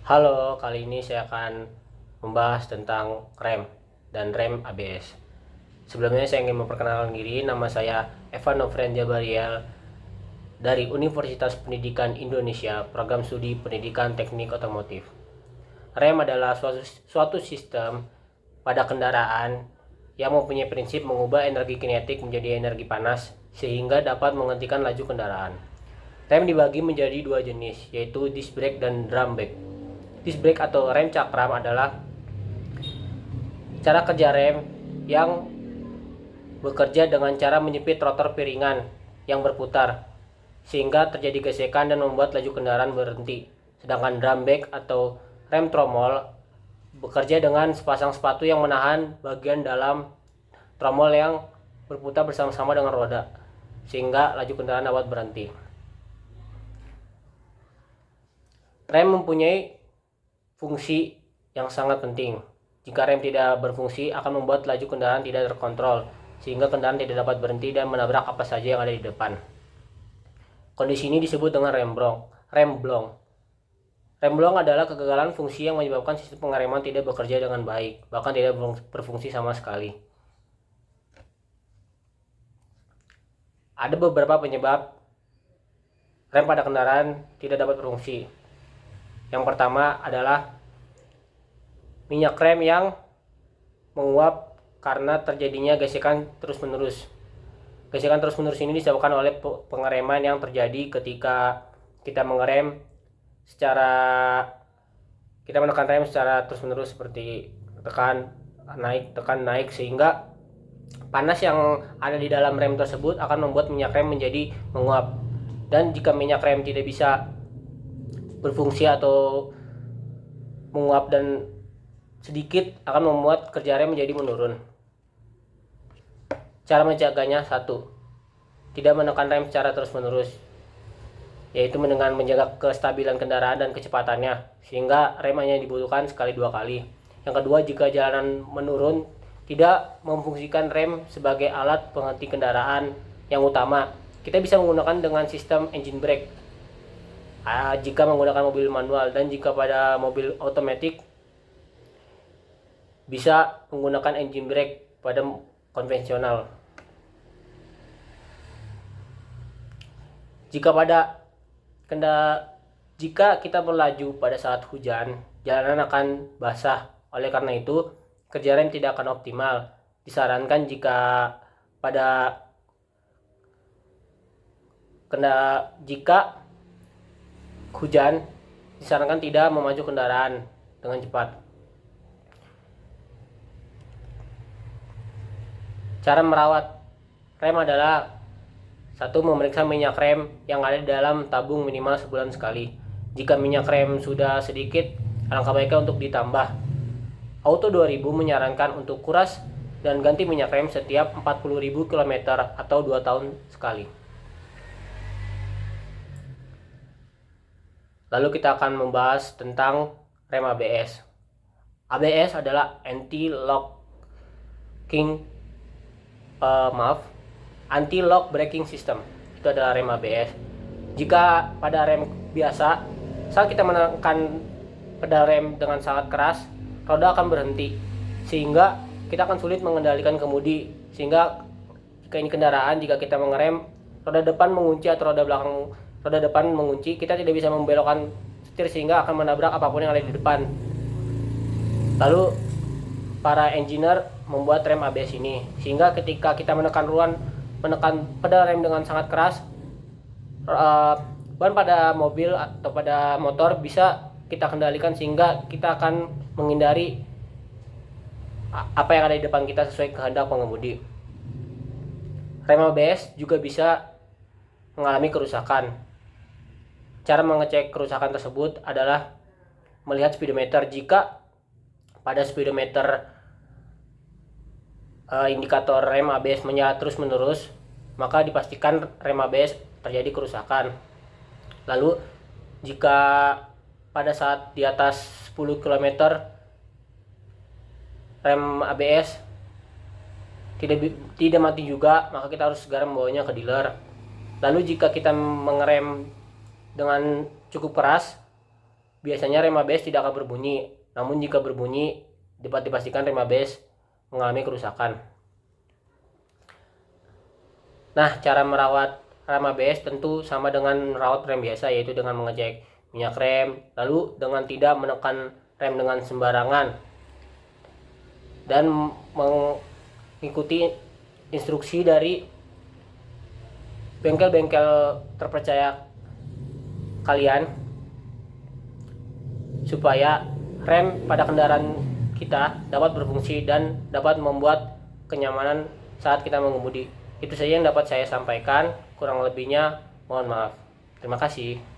Halo, kali ini saya akan membahas tentang rem dan rem ABS. Sebelumnya saya ingin memperkenalkan diri, nama saya Evan Nofren Jabariel dari Universitas Pendidikan Indonesia, Program Studi Pendidikan Teknik Otomotif. Rem adalah suatu sistem pada kendaraan yang mempunyai prinsip mengubah energi kinetik menjadi energi panas sehingga dapat menghentikan laju kendaraan. Rem dibagi menjadi dua jenis, yaitu disc brake dan drum brake. Disc brake atau rem cakram adalah cara kerja rem yang bekerja dengan cara menyepit rotor piringan yang berputar sehingga terjadi gesekan dan membuat laju kendaraan berhenti. Sedangkan drum brake atau rem tromol bekerja dengan sepasang sepatu yang menahan bagian dalam tromol yang berputar bersama-sama dengan roda sehingga laju kendaraan dapat berhenti. Rem mempunyai fungsi yang sangat penting. Jika rem tidak berfungsi akan membuat laju kendaraan tidak terkontrol sehingga kendaraan tidak dapat berhenti dan menabrak apa saja yang ada di depan. Kondisi ini disebut dengan rem blong. Rem blong adalah kegagalan fungsi yang menyebabkan sistem pengereman tidak bekerja dengan baik, bahkan tidak berfungsi sama sekali. Ada beberapa penyebab rem pada kendaraan tidak dapat berfungsi. Yang pertama adalah minyak rem yang menguap karena terjadinya gesekan terus-menerus. Gesekan terus-menerus ini disebabkan oleh pengereman yang terjadi ketika kita mengerem kita menekan rem secara terus-menerus seperti tekan naik sehingga panas yang ada di dalam rem tersebut akan membuat minyak rem menjadi menguap. Dan jika minyak rem tidak bisa berfungsi atau menguap dan sedikit akan membuat kerja rem menjadi menurun. Cara menjaganya: 1. Tidak menekan rem secara terus-menerus, yaitu dengan menjaga kestabilan kendaraan dan kecepatannya, sehingga rem hanya dibutuhkan sekali 2 kali. Yang kedua, jika jalanan menurun, tidak memfungsikan rem sebagai alat penghenti kendaraan yang utama. Kita bisa menggunakan dengan sistem engine brake jika menggunakan mobil manual, dan jika pada mobil otomatis bisa menggunakan engine brake pada konvensional. Jika kita melaju pada saat hujan, jalanan akan basah. Oleh karena itu, kerja rem tidak akan optimal. Disarankan jika hujan, disarankan tidak memaju kendaraan dengan cepat. Cara merawat rem adalah: 1. Memeriksa minyak rem yang ada di dalam tabung minimal sebulan sekali. Jika minyak rem sudah sedikit, alangkah baiknya untuk ditambah. Auto 2000 menyarankan untuk kuras dan ganti minyak rem setiap 40.000 km atau 2 tahun sekali. Lalu kita akan membahas tentang rem ABS. ABS adalah anti-lock braking system. Itu adalah rem ABS. Jika pada rem biasa, saat kita menekan pedal rem dengan sangat keras, roda akan berhenti sehingga kita akan sulit mengendalikan kemudi. Sehingga jika kita mengerem, roda depan mengunci atau roda depan mengunci, kita tidak bisa membelokkan setir sehingga akan menabrak apapun yang ada di depan. Lalu para engineer membuat rem ABS ini sehingga ketika kita menekan pedal rem dengan sangat keras, ban pada mobil atau pada motor bisa kita kendalikan sehingga kita akan menghindari apa yang ada di depan kita sesuai kehendak pengemudi. Rem ABS juga bisa mengalami kerusakan. Cara mengecek kerusakan tersebut adalah melihat speedometer. Jika pada speedometer indikator rem ABS menyala terus-menerus, maka dipastikan rem ABS terjadi kerusakan. Lalu jika pada saat di atas 10 km rem ABS tidak mati juga, maka kita harus segera membawanya ke dealer. Lalu jika kita mengerem dengan cukup keras, biasanya rem ABS tidak akan berbunyi. Namun jika berbunyi, dapat dipastikan rem ABS mengalami kerusakan. Nah, cara merawat rem ABS tentu sama dengan merawat rem biasa, yaitu dengan mengecek minyak rem, lalu dengan tidak menekan rem dengan sembarangan, dan mengikuti instruksi dari bengkel-bengkel terpercaya kalian, supaya rem pada kendaraan kita dapat berfungsi dan dapat membuat kenyamanan saat kita mengemudi. Itu saja yang dapat saya sampaikan, kurang lebihnya mohon maaf. Terima kasih.